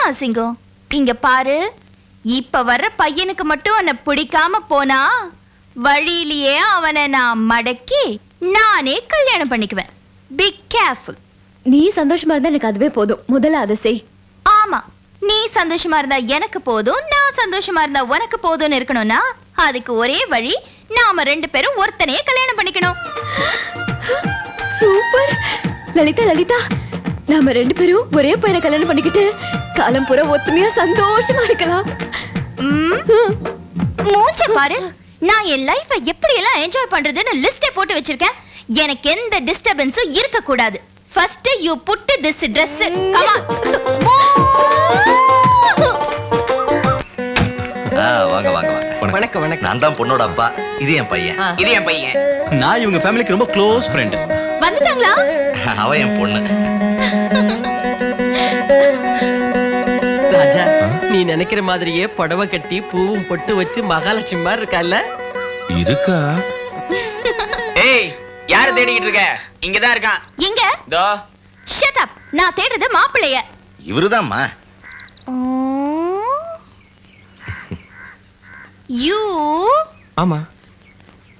அசிங்கம்? இங்க பாரு, இப்ப வர்ற பையனுக்கு மட்டும் உன்னை பிடிக்காம போனா வழியிலேயே அவனை நான் மடக்கி நானே கல்யாணம் பண்ணிக்குவேன். Be careful. நீ சந்தோஷமா இருந்தா எனக்கு அதுவே போதும். முதல்ல அதை செய். ஆமா, நீ சந்தோஷமா இருந்தா எனக்கு போதும், நான் சந்தோஷமா இருந்தா உனக்கு போதும்னு இருக்கணும்னா அதுக்கு ஒரே வழி, நாம 2 பேரும் ஒருத்தனையே கல்யாணம் பண்ணிக்கணும். சூப்பர் லலிதா. லலிதா, நாம 2 பேரும் ஒரே பையனை கல்யாணம் பண்ணிக்கிட்டு காலம் பூரா ஒத்துமையா சந்தோஷமா இருக்கலாம். மூச்ச பாரு, நான் என் லைஃபை எப்படி எல்லாம் என்ஜாய் பண்றதுன்னு லிஸ்டே போட்டு வச்சிருக்கேன். எனக்கு எந்த டிஸ்டர்பன்ஸும் இருக்க கூடாது. First you put this Dress. Come on. வாங்க வாங்க வாங்க. வணக்கம் வணக்கம். நான் தான் பொண்ணோட அப்பா, இது என் பையன். இது என் பையன். நான் இவங்க ஃபேமிலிக்கு ரொம்ப க்ளோஸ் ஃப்ரெண்ட். வந்துட்டாங்களா? அவ என் பொண்ணு. ராஜா, நீ நினைக்கிற மாதிரியே புடவை கட்டி பூவும் பொட்டு வச்சு மகாலட்சுமி மாதிரி இருக்கல்ல? இருக்கா? ஏய், யாரை தேடிக்கிட்டு இருக்க? இங்கதான் இருக்கான். எங்க? தோ. Shut up. நான் தேடுறது மாப்பிள்ளைய. இவருதாம்மா. You ஆமா.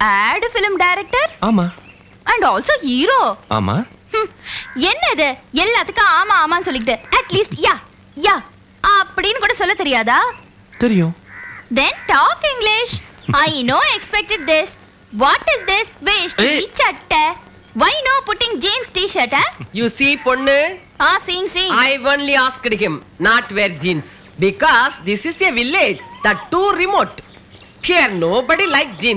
ad film director ஆமா. and also hero. ஆமா. என்னது எல்லாத்துக்கும் ஆமா ஆமான்னு சொல்லிட்டு அட்லீஸ்ட் யா யா அப்படின்னு கூட சொல்ல தெரியாதா? தெரியும். Then talk English. I know expected this. What is this? Veshti chatta. Why no putting jeans t-shirt? You see பொண்ணு, Seeing. I only asked him not wear jeans because this is a village that too remote. Here nobody like jeans.